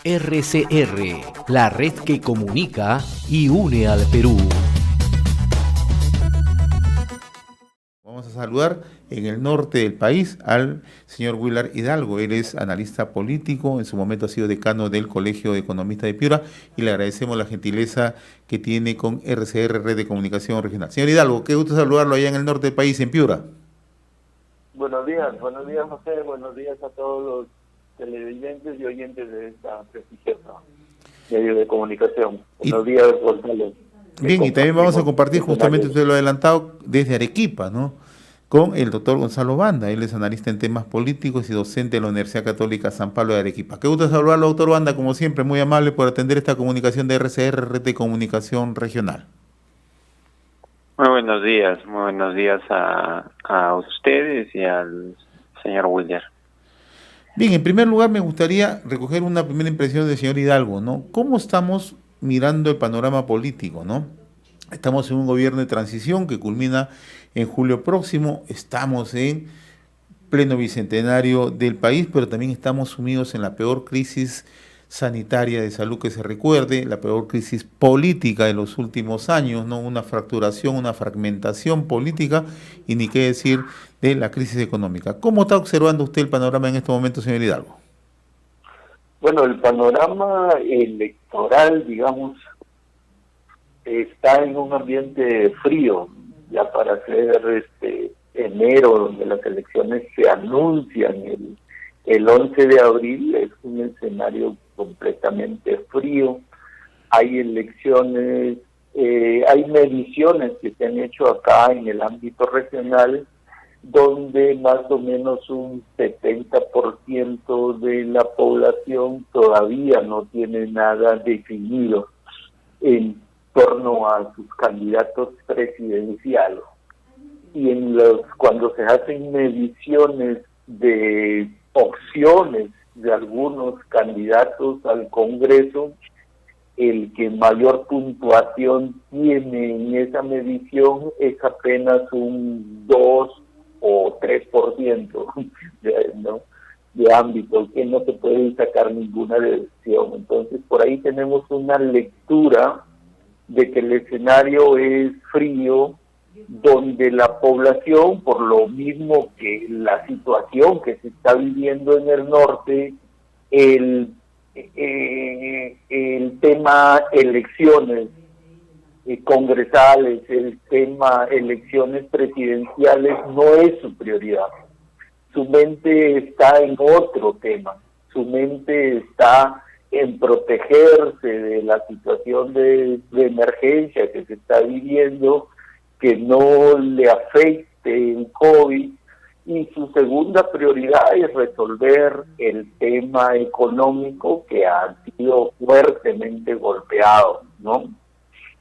RCR, la red que comunica y une al Perú. Vamos a saludar en el norte del país al señor Willard Hidalgo. Él es analista político, en su momento ha sido decano del Colegio de Economistas de Piura y le agradecemos la gentileza que tiene con RCR, Red de Comunicación Regional. Señor Hidalgo, qué gusto saludarlo allá en el norte del país, en Piura. Buenos días José, buenos días a todos los televidentes y oyentes de esta prestigiosa medio de comunicación. Buenos días, Gonzalo. Bien, y también vamos a compartir, justamente usted lo ha adelantado, desde Arequipa, ¿no? Con el doctor Gonzalo Banda. Él es analista en temas políticos y docente de la Universidad Católica San Pablo de Arequipa. Qué gusto saludarlo, doctor Banda, como siempre, muy amable por atender esta comunicación de RCR, Red de Comunicación Regional. Muy buenos días a ustedes y al señor Wilder. Bien, en primer lugar me gustaría recoger una primera impresión del señor Hidalgo, ¿no? ¿Cómo estamos mirando el panorama político, ¿no? Estamos en un gobierno de transición que culmina en julio próximo, estamos en pleno bicentenario del país, pero también estamos sumidos en la peor crisis sanitaria de salud que se recuerde, la peor crisis política de los últimos años, ¿no? Una fracturación, una fragmentación política y ni qué decir de la crisis económica. ¿Cómo está observando usted el panorama en este momento, señor Hidalgo? Bueno, el panorama electoral, digamos, está en un ambiente frío, ya para ser enero, donde las elecciones se anuncian el 11 de abril, es un escenario completamente frío. Hay elecciones, hay mediciones que se han hecho acá en el ámbito regional, donde más o menos un 70% de la población todavía no tiene nada definido en torno a sus candidatos presidenciales. Y cuando se hacen mediciones de opciones de algunos candidatos al Congreso, el que mayor puntuación tiene en esa medición es apenas un 2 o 3% de ámbito, que no se puede sacar ninguna deducción. Entonces, por ahí tenemos una lectura de que el escenario es frío, donde la población, por lo mismo que la situación que se está viviendo en el norte, el tema elecciones congresales, el tema elecciones presidenciales no es su prioridad. Su mente está en otro tema, su mente está en protegerse de la situación de emergencia que se está viviendo, que no le afecte el COVID, y su segunda prioridad es resolver el tema económico que ha sido fuertemente golpeado, ¿no?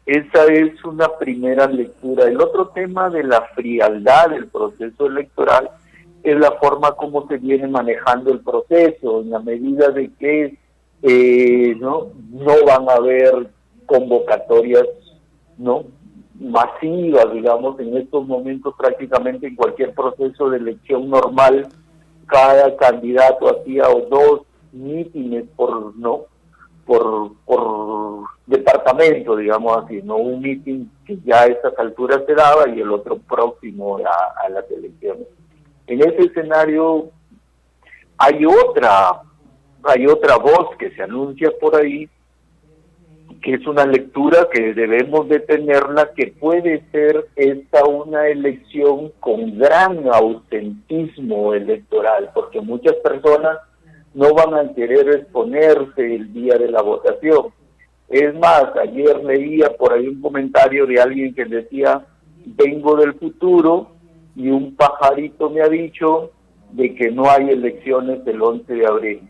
Esa es una primera lectura. El otro tema de la frialdad del proceso electoral es la forma como se viene manejando el proceso, en la medida de que no van a haber convocatorias, ¿no?, masivas, digamos. En estos momentos prácticamente en cualquier proceso de elección normal, cada candidato hacía 2 mítines por departamento, digamos así, no un mitin que ya a estas alturas se daba y el otro próximo a las elecciones. En ese escenario hay otra voz que se anuncia por ahí, que es una lectura que debemos de tenerla, que puede ser esta una elección con gran ausentismo electoral, porque muchas personas no van a querer exponerse el día de la votación. Es más, ayer leía por ahí un comentario de alguien que decía: vengo del futuro y un pajarito me ha dicho de que no hay elecciones el 11 de abril.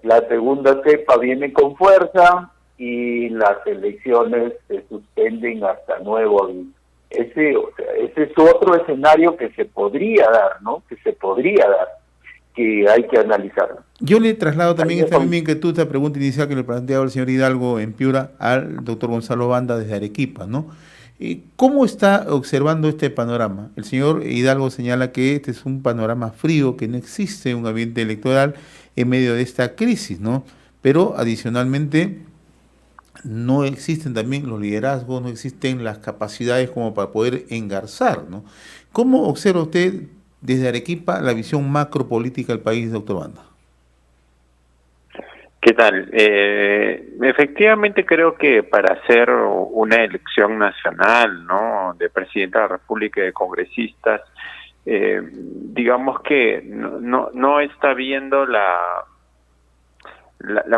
La segunda cepa viene con fuerza y las elecciones se suspenden hasta nuevo aviso. Ese es otro escenario que se podría dar, ¿no? Que hay que analizar. Yo le traslado también esta misma inquietud, esta pregunta inicial que le planteaba el señor Hidalgo en Piura al doctor Gonzalo Banda desde Arequipa, ¿no? ¿Cómo está observando este panorama? El señor Hidalgo señala que este es un panorama frío, que no existe un ambiente electoral en medio de esta crisis, ¿no? pero adicionalmente no existen también los liderazgos, no existen las capacidades como para poder engarzar, ¿no? ¿Cómo observa usted desde Arequipa la visión macropolítica del país, doctor Banda? ¿Qué tal? Efectivamente creo que para hacer una elección nacional, ¿no?, de presidente de la República y de congresistas, digamos que no está viendo la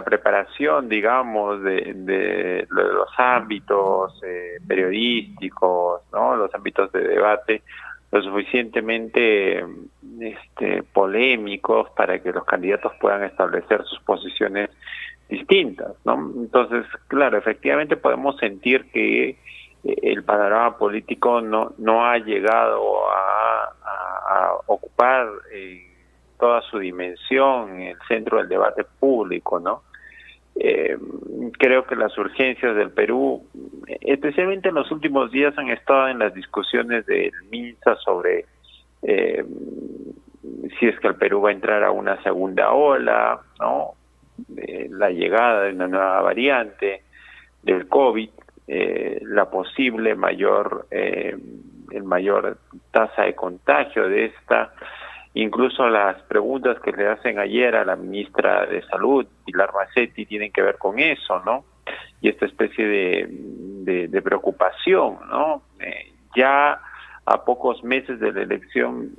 preparación, digamos, de los ámbitos periodísticos, ¿no?, los ámbitos de debate, lo suficientemente polémicos para que los candidatos puedan establecer sus posiciones distintas, ¿no? Entonces, claro, efectivamente podemos sentir que el panorama político no ha llegado a ocupar toda su dimensión en el centro del debate público, ¿no? Creo que las urgencias del Perú, especialmente en los últimos días, han estado en las discusiones del MINSA sobre si es que el Perú va a entrar a una segunda ola, ¿no?, la llegada de una nueva variante del COVID, la posible el mayor tasa de contagio de esta. Incluso las preguntas que le hacen ayer a la ministra de Salud, Pilar Macetti, tienen que ver con eso, ¿no? Y esta especie de preocupación, ¿no? Ya a pocos meses de la elección,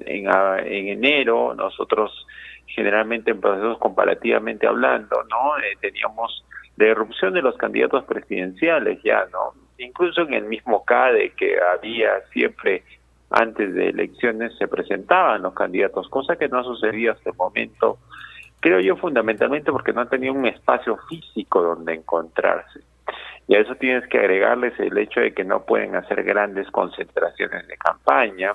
en enero, nosotros generalmente en procesos comparativamente hablando, ¿no?, teníamos la irrupción de los candidatos presidenciales ya, ¿no? Incluso en el mismo CADE que había siempre antes de elecciones se presentaban los candidatos, cosa que no ha sucedido hasta el momento, creo yo, fundamentalmente porque no han tenido un espacio físico donde encontrarse. Y a eso tienes que agregarles el hecho de que no pueden hacer grandes concentraciones de campaña,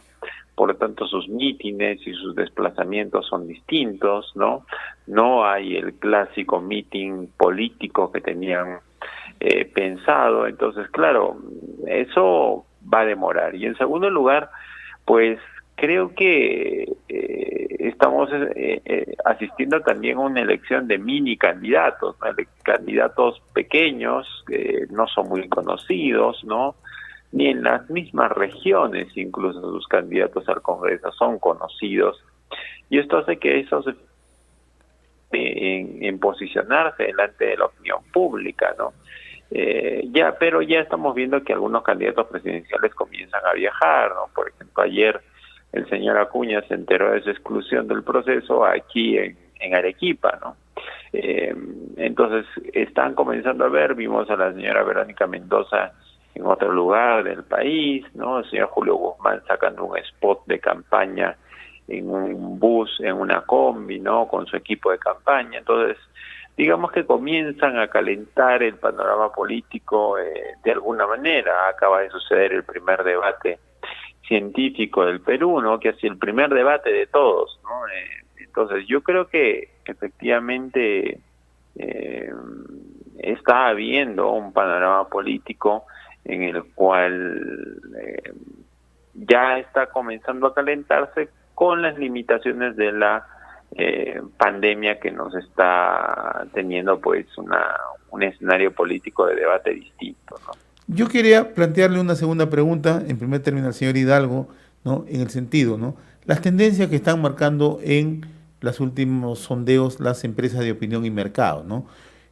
por lo tanto sus mítines y sus desplazamientos son distintos, ¿no? No hay el clásico mítin político que tenían pensado, entonces claro, eso va a demorar. Y en segundo lugar, pues creo que estamos asistiendo también a una elección de mini candidatos, ¿no?, candidatos pequeños que no son muy conocidos, ¿no?, ni en las mismas regiones incluso sus candidatos al Congreso son conocidos, y esto hace que eso se en posicionarse delante de la opinión pública, ¿no? Pero ya estamos viendo que algunos candidatos presidenciales comienzan a viajar, ¿no? Por ejemplo, ayer el señor Acuña se enteró de su exclusión del proceso aquí en Arequipa, ¿no? Entonces están comenzando a ver, vimos a la señora Verónica Mendoza en otro lugar del país, ¿no? El señor Julio Guzmán sacando un spot de campaña en un bus, en una combi, ¿no?, con su equipo de campaña. Entonces, digamos que comienzan a calentar el panorama político de alguna manera. Acaba de suceder el primer debate científico del Perú, ¿no?, que ha sido el primer debate de todos, ¿no? Entonces, yo creo que efectivamente está habiendo un panorama político en el cual ya está comenzando a calentarse con las limitaciones de la pandemia que nos está teniendo pues un escenario político de debate distinto, ¿no? Yo quería plantearle una segunda pregunta, en primer término al señor Hidalgo, ¿no?, en el sentido, ¿no?, las tendencias que están marcando en los últimos sondeos las empresas de opinión y mercado, ¿no?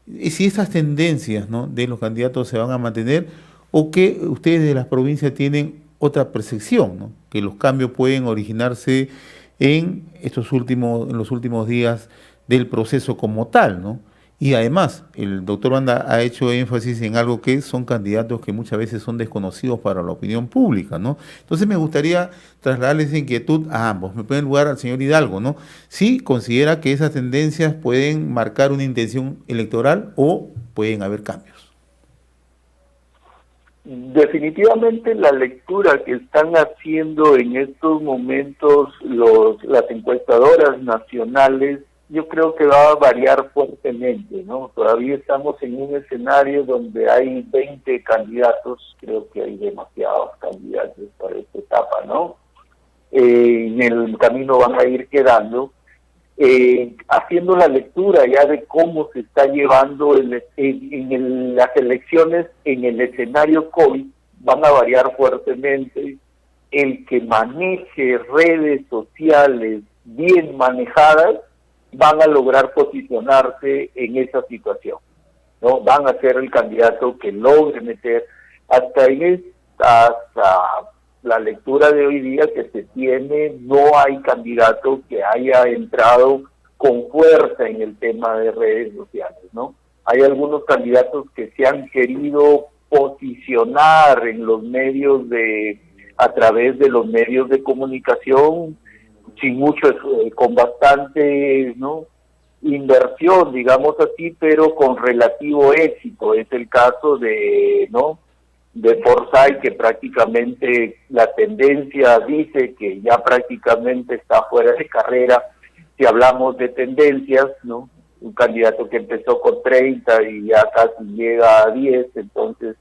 Y si esas tendencias, ¿no?, de los candidatos se van a mantener, o que ustedes de las provincias tienen otra percepción, ¿no?, que los cambios pueden originarse en los últimos días del proceso como tal, ¿no? Y además, el doctor Banda ha hecho énfasis en algo que son candidatos que muchas veces son desconocidos para la opinión pública, ¿no? Entonces me gustaría trasladarles esa inquietud a ambos. Me pueden lugar al señor Hidalgo, ¿no? Si considera que esas tendencias pueden marcar una intención electoral o pueden haber cambios. Definitivamente la lectura que están haciendo en estos momentos las encuestadoras nacionales, yo creo que va a variar fuertemente, ¿no? Todavía estamos en un escenario donde hay 20 candidatos, creo que hay demasiados candidatos para esta etapa, ¿no? En el camino van a ir quedando. haciendo la lectura ya de cómo se está llevando las elecciones en el escenario COVID, van a variar fuertemente. El que maneje redes sociales bien manejadas van a lograr posicionarse en esa situación, ¿no? Van a ser el candidato que logre meter hasta la lectura de hoy día que se tiene, no hay candidato que haya entrado con fuerza en el tema de redes sociales, ¿no? Hay algunos candidatos que se han querido posicionar en los medios a través de los medios de comunicación, sin mucho, con bastante, ¿no?, inversión, digamos así, pero con relativo éxito. Es el caso de Forsyth, que prácticamente la tendencia dice que ya prácticamente está fuera de carrera. Si hablamos de tendencias, ¿no?, un candidato que empezó con 30 y ya casi llega a 10, entonces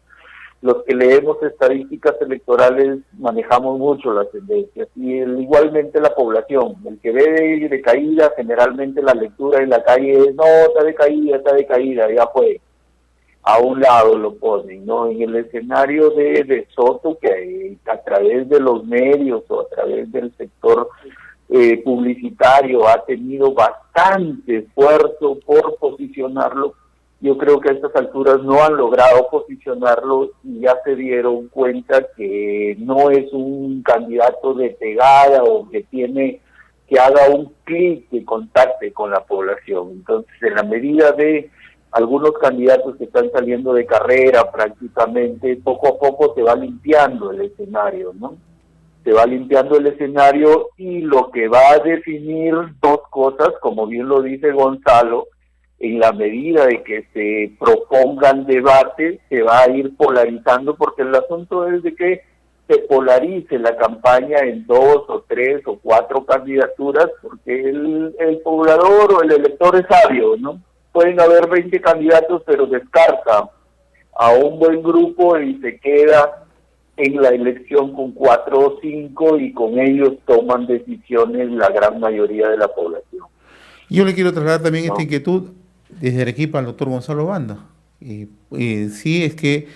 los que leemos estadísticas electorales manejamos mucho las tendencias, y igualmente la población, el que ve de caída, generalmente la lectura en la calle es, no, está decaída, ya fue, a un lado lo ponen, ¿no? En el escenario de Soto, que a través de los medios o a través del sector publicitario ha tenido bastante esfuerzo por posicionarlo, yo creo que a estas alturas no han logrado posicionarlo y ya se dieron cuenta que no es un candidato de pegada o que haga un clic que contacte con la población. Entonces, en la medida de algunos candidatos que están saliendo de carrera, prácticamente poco a poco se va limpiando el escenario, ¿no? Se va limpiando el escenario, y lo que va a definir dos cosas, como bien lo dice Gonzalo, en la medida de que se propongan debates, se va a ir polarizando, porque el asunto es de que se polarice la campaña en 2 o 3 o 4 candidaturas, porque el poblador o el elector es sabio, ¿no? Pueden haber 20 candidatos, pero descarta a un buen grupo y se queda en la elección con 4 o 5, y con ellos toman decisiones la gran mayoría de la población. Yo le quiero trasladar también esta inquietud desde Arequipa al doctor Gonzalo Banda. Sí, es que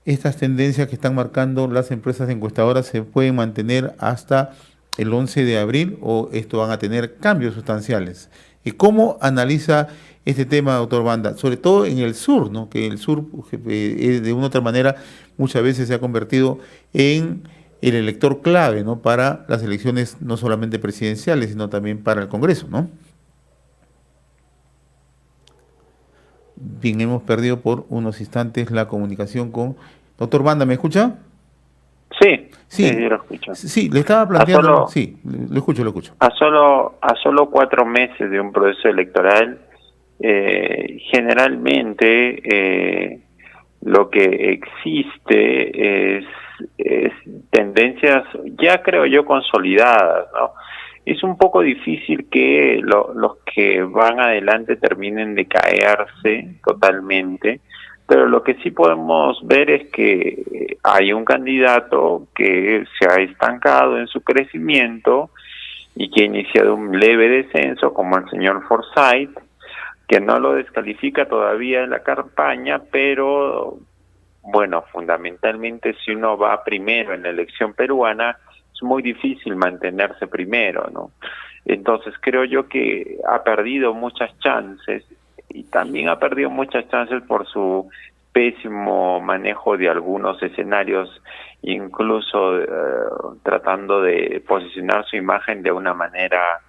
estas tendencias que están marcando las empresas encuestadoras se pueden mantener hasta el 11 de abril, o esto van a tener cambios sustanciales. ¿Cómo analiza este tema, doctor Banda? Sobre todo en el sur, ¿no? Que el sur, de una u otra manera, muchas veces se ha convertido en el elector clave, ¿no?, para las elecciones no solamente presidenciales, sino también para el Congreso, ¿no? Bien, hemos perdido por unos instantes la comunicación con... Doctor Banda, ¿me escucha? Sí, yo lo escucho. Sí, le estaba planteando... Sí, lo escucho. A solo 4 meses de un proceso electoral, generalmente lo que existe es tendencias, ya creo yo, consolidadas, ¿no? Es un poco difícil que los que van adelante terminen de caerse totalmente, pero lo que sí podemos ver es que hay un candidato que se ha estancado en su crecimiento y que ha iniciado un leve descenso, como el señor Forsyth, que no lo descalifica todavía en la campaña, pero bueno, fundamentalmente si uno va primero en la elección peruana, es muy difícil mantenerse primero, ¿no? Entonces creo yo que ha perdido muchas chances, y también ha perdido muchas chances por su pésimo manejo de algunos escenarios, incluso tratando de posicionar su imagen de una manera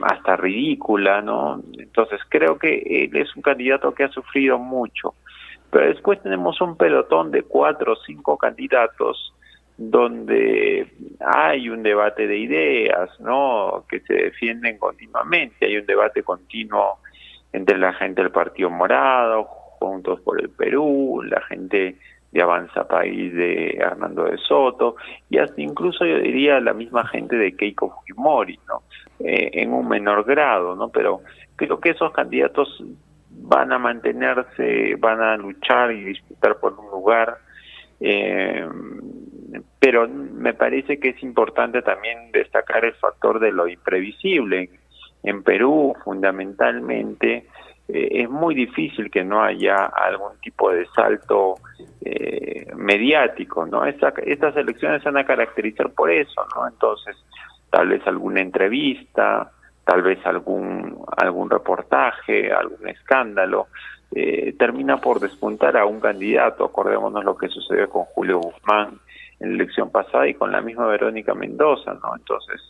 hasta ridícula, ¿no? Entonces creo que él es un candidato que ha sufrido mucho, pero después tenemos un pelotón de 4 o 5 candidatos donde hay un debate de ideas, ¿no?, que se defienden continuamente. Hay un debate continuo entre la gente del Partido Morado, Juntos por el Perú, la gente de Avanza País de Hernando de Soto, y hasta incluso yo diría la misma gente de Keiko Fujimori, ¿no?, en un menor grado, ¿no? Pero creo que esos candidatos van a mantenerse, van a luchar y disputar por un lugar, pero me parece que es importante también destacar el factor de lo imprevisible en Perú fundamentalmente es muy difícil que no haya algún tipo de salto mediático, ¿no? Estas elecciones se van a caracterizar por eso, ¿no? Entonces, tal vez alguna entrevista, tal vez algún reportaje, algún escándalo, termina por despuntar a un candidato. Acordémonos lo que sucedió con Julio Guzmán en la elección pasada y con la misma Verónica Mendoza, ¿no? Entonces,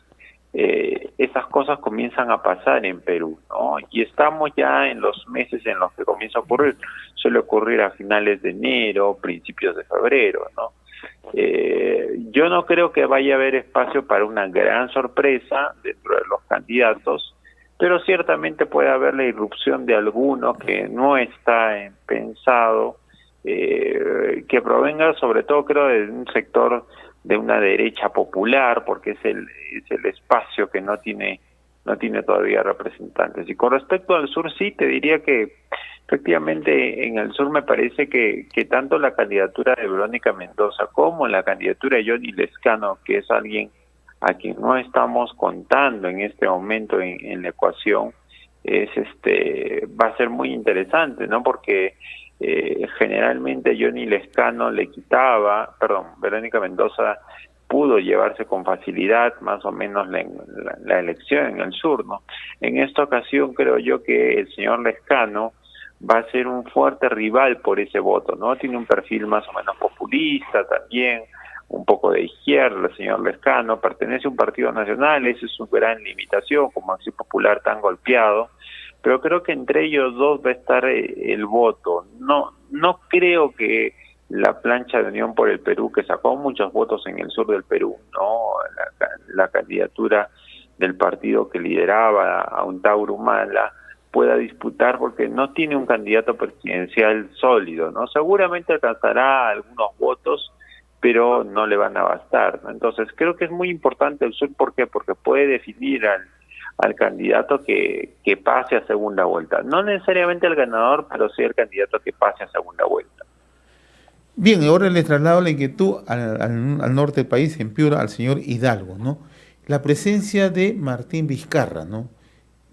esas cosas comienzan a pasar en Perú, ¿no? Y estamos ya en los meses en los que comienza a ocurrir. Suele ocurrir a finales de enero, principios de febrero, ¿no? Yo no creo que vaya a haber espacio para una gran sorpresa dentro de los candidatos, pero ciertamente puede haber la irrupción de alguno que no está pensado, que provenga sobre todo, creo, de un sector de una derecha popular, porque es el espacio que no tiene todavía representantes. Y con respecto al sur, sí, te diría que efectivamente en el sur me parece que tanto la candidatura de Verónica Mendoza como la candidatura de Johnny Lescano, que es alguien a quien no estamos contando en este momento en la ecuación, va a ser muy interesante, ¿no? Porque generalmente Johnny Lescano Verónica Mendoza pudo llevarse con facilidad más o menos la elección en el sur, ¿no? En esta ocasión creo yo que el señor Lescano va a ser un fuerte rival por ese voto, ¿no? Tiene un perfil más o menos populista también, un poco de izquierda el señor Lescano, pertenece a un partido nacional, esa es su gran limitación, como Acción Popular tan golpeado, pero creo que entre ellos dos va a estar el voto. No creo que la plancha de Unión por el Perú, que sacó muchos votos en el sur del Perú, ¿no? La candidatura del partido que lideraba a Untauro Humala, pueda disputar porque no tiene un candidato presidencial sólido, ¿no? Seguramente alcanzará algunos votos, pero no le van a bastar, ¿no? Entonces creo que es muy importante el sur. ¿Por qué? Porque puede definir al candidato que pase a segunda vuelta. No necesariamente al ganador, pero sí al candidato que pase a segunda vuelta. Bien, ahora les traslado la inquietud al norte del país, en Piura, al señor Hidalgo, ¿no? La presencia de Martín Vizcarra, ¿no?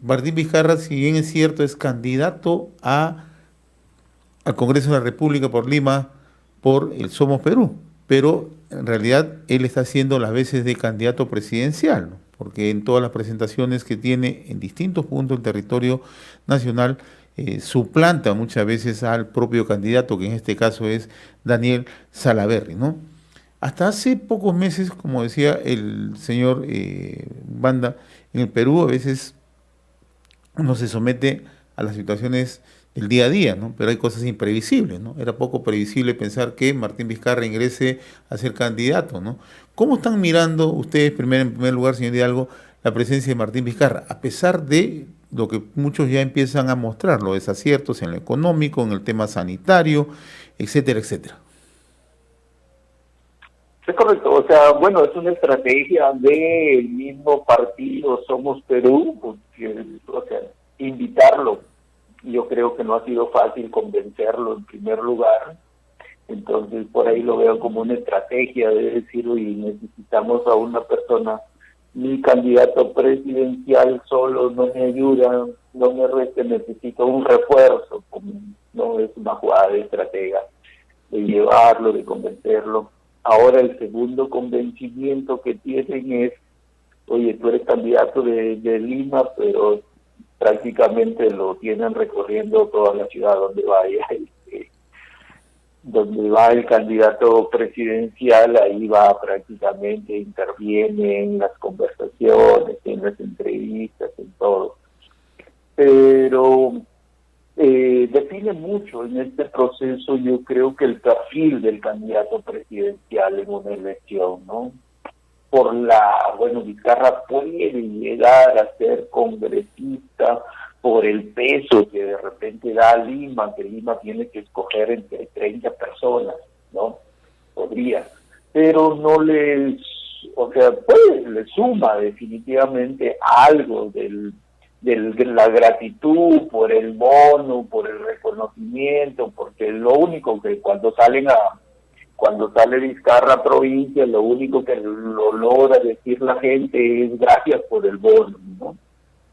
Martín Vizcarra, si bien es cierto, es candidato al Congreso de la República por Lima, por el Somos Perú, pero en realidad él está haciendo las veces de candidato presidencial, ¿no? Porque en todas las presentaciones que tiene en distintos puntos del territorio nacional, suplanta muchas veces al propio candidato, que en este caso es Daniel Salaverry, ¿no? Hasta hace pocos meses, como decía el señor Banda, en el Perú a veces uno se somete a las situaciones del día a día, ¿no? Pero hay cosas imprevisibles, ¿no? Era poco previsible pensar que Martín Vizcarra ingrese a ser candidato, ¿no? ¿Cómo están mirando ustedes, en primer lugar, señor Hidalgo, la presencia de Martín Vizcarra, a pesar de lo que muchos ya empiezan a mostrar, los desaciertos en lo económico, en el tema sanitario, etcétera, etcétera? Es correcto, o sea, bueno, es una estrategia del mismo partido Somos Perú, porque, o sea, invitarlo. Yo creo que no ha sido fácil convencerlo en primer lugar, entonces por ahí lo veo como una estrategia de decir, oye, necesitamos a una persona, mi candidato presidencial solo no me ayuda, no me resta, necesito un refuerzo, no es una jugada de estratega, de llevarlo, de convencerlo. Ahora el segundo convencimiento que tienen es, oye, tú eres candidato de Lima, pero prácticamente lo tienen recorriendo toda la ciudad donde vaya. Donde va el candidato presidencial, ahí va prácticamente, interviene en las conversaciones, en las entrevistas, en todo. Pero define mucho en este proceso, yo creo que el perfil del candidato presidencial en una elección, ¿no? Vizcarra puede llegar a ser congresista por el peso que de repente da Lima, que Lima tiene que escoger entre 30 personas, ¿no? Podría, pero no le suma definitivamente algo de la gratitud por el bono, por el reconocimiento, porque lo único que cuando sale Vizcarra a provincia, lo único que lo logra decir la gente es gracias por el bono, ¿no?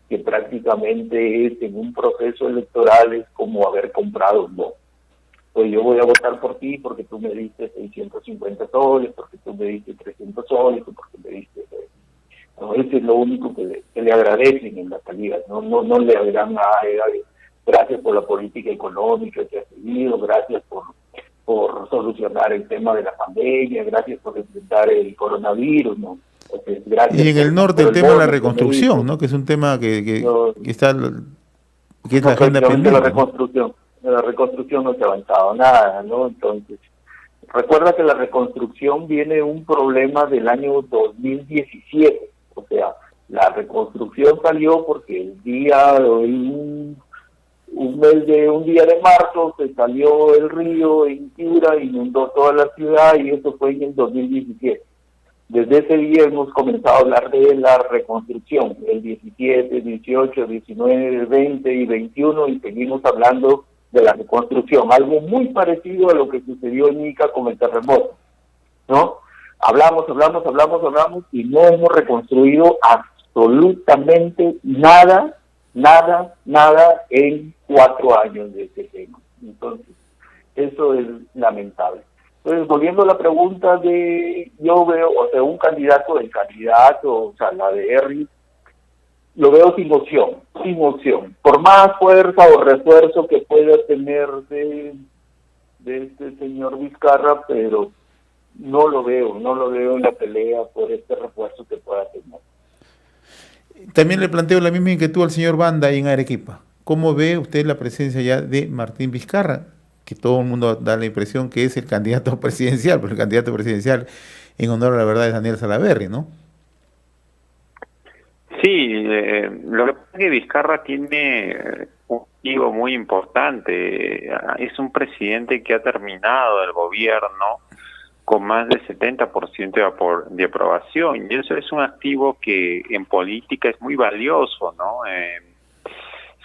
que prácticamente es en un proceso electoral es como haber comprado un voto. Pues yo voy a votar por ti porque tú me diste 650 soles, porque tú me diste 300 soles, o porque me diste... No, eso es lo único que le agradecen en la salida. No le dirán nada, gracias por la política económica que ha seguido, gracias por solucionar el tema de la pandemia, gracias por enfrentar el coronavirus, ¿no? Entonces, gracias Y en el norte el tema de la reconstrucción, ¿no? Que es un tema que está, que es la agenda pendiente. La reconstrucción no se ha avanzado nada, ¿no? Entonces, recuerda que la reconstrucción viene de un problema del año 2017, o sea, la reconstrucción salió porque un día de marzo se salió el río en Piura, inundó toda la ciudad y eso fue en el 2017. Desde ese día hemos comenzado a hablar de la reconstrucción, el 17, 18, 19, 20 y 21, y seguimos hablando de la reconstrucción, algo muy parecido a lo que sucedió en Ica con el terremoto, ¿no? Hablamos y no hemos reconstruido absolutamente nada en 4 años de este tema. Entonces, eso es lamentable. Entonces, volviendo a la pregunta yo veo, o sea, un candidato, o sea, la de Herry, lo veo sin opción. Por más fuerza o refuerzo que pueda tener de este señor Vizcarra, pero no lo veo en la pelea por este refuerzo que pueda tener. También le planteo la misma inquietud al señor Banda ahí en Arequipa. ¿Cómo ve usted la presencia ya de Martín Vizcarra? Que todo el mundo da la impresión que es el candidato presidencial, pero el candidato presidencial en honor a la verdad es Daniel Salaverry, ¿no? Sí, lo que pasa es que Vizcarra tiene un motivo muy importante. Es un presidente que ha terminado el gobierno con más del 70% de aprobación, y eso es un activo que en política es muy valioso, ¿no?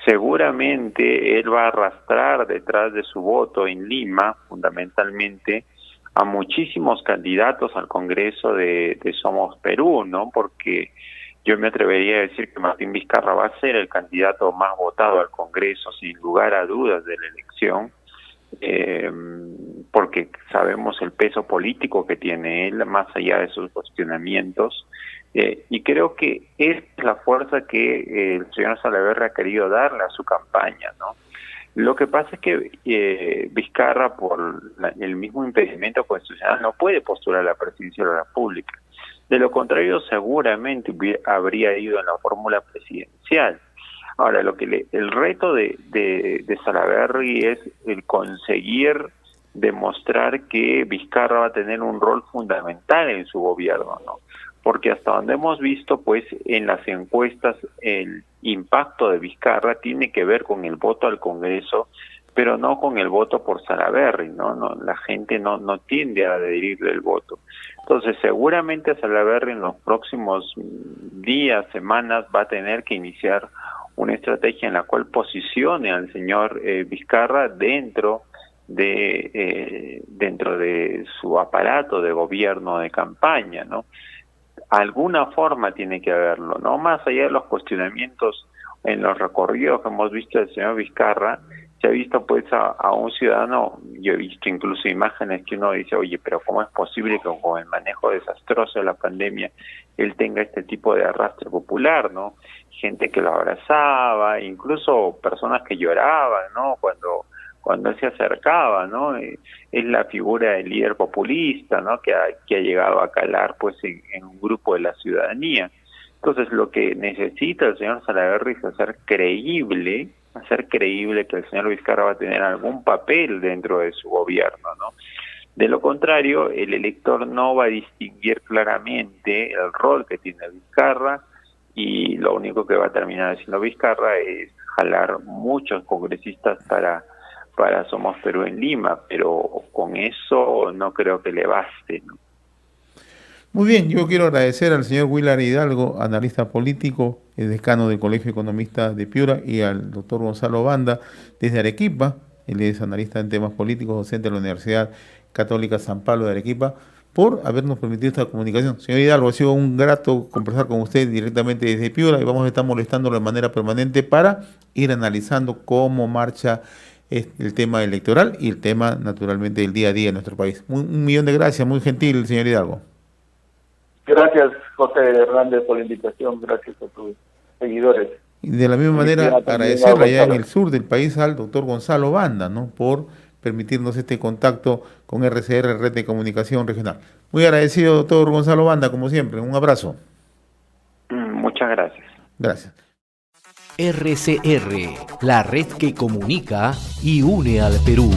Seguramente él va a arrastrar detrás de su voto en Lima, fundamentalmente, a muchísimos candidatos al Congreso de Somos Perú, ¿no? Porque yo me atrevería a decir que Martín Vizcarra va a ser el candidato más votado al Congreso, sin lugar a dudas, de la elección, porque sabemos el peso político que tiene él, más allá de sus cuestionamientos, y creo que es la fuerza que el señor Salaverry ha querido darle a su campaña, ¿no? Lo que pasa es que Vizcarra, por el mismo impedimento constitucional, no puede postular a la presidencia de la República. De lo contrario, seguramente habría ido en la fórmula presidencial. Ahora, el reto de Salaverry es el conseguir demostrar que Vizcarra va a tener un rol fundamental en su gobierno, ¿no? Porque hasta donde hemos visto, pues, en las encuestas, el impacto de Vizcarra tiene que ver con el voto al Congreso, pero no con el voto por Salaverry, ¿no? La gente no tiende a adherirle el voto. Entonces, seguramente Salaverry en los próximos días, semanas, va a tener que iniciar una estrategia en la cual posicione al señor Vizcarra dentro de su aparato de gobierno, de campaña, ¿no? Alguna forma tiene que haberlo, ¿no? Más allá de los cuestionamientos en los recorridos que hemos visto del señor Vizcarra, se ha visto pues a un ciudadano, yo he visto incluso imágenes que uno dice, oye, pero ¿cómo es posible que con el manejo desastroso de la pandemia él tenga este tipo de arrastre popular, ¿no? Gente que lo abrazaba, incluso personas que lloraban, ¿no? Cuando él se acercaba, ¿no? Es la figura del líder populista, ¿no? Que ha llegado a calar pues en un grupo de la ciudadanía. Entonces, lo que necesita el señor Salaverry es hacer creíble que el señor Vizcarra va a tener algún papel dentro de su gobierno, ¿no? De lo contrario, el elector no va a distinguir claramente el rol que tiene Vizcarra, y lo único que va a terminar haciendo Vizcarra es jalar muchos congresistas para Somos Perú en Lima, pero con eso no creo que le baste, ¿no? Muy bien, yo quiero agradecer al señor Willard Hidalgo, analista político, el decano del Colegio de Economistas de Piura, y al doctor Gonzalo Banda desde Arequipa. Él es analista en temas políticos, docente de la Universidad Católica San Pablo de Arequipa, por habernos permitido esta comunicación. Señor Hidalgo, ha sido un grato conversar con usted directamente desde Piura y vamos a estar molestándolo de manera permanente para ir analizando cómo marcha el tema electoral y el tema, naturalmente, del día a día en nuestro país. Un millón de gracias, muy gentil, señor Hidalgo. Gracias, José Hernández, por la invitación. Gracias a tus seguidores. Y de la misma manera, agradecerle allá en el sur del país al doctor Gonzalo Banda, ¿no?, por permitirnos este contacto con RCR, Red de Comunicación Regional. Muy agradecido, doctor Gonzalo Banda, como siempre. Un abrazo. Muchas gracias. Gracias. RCR, la red que comunica y une al Perú.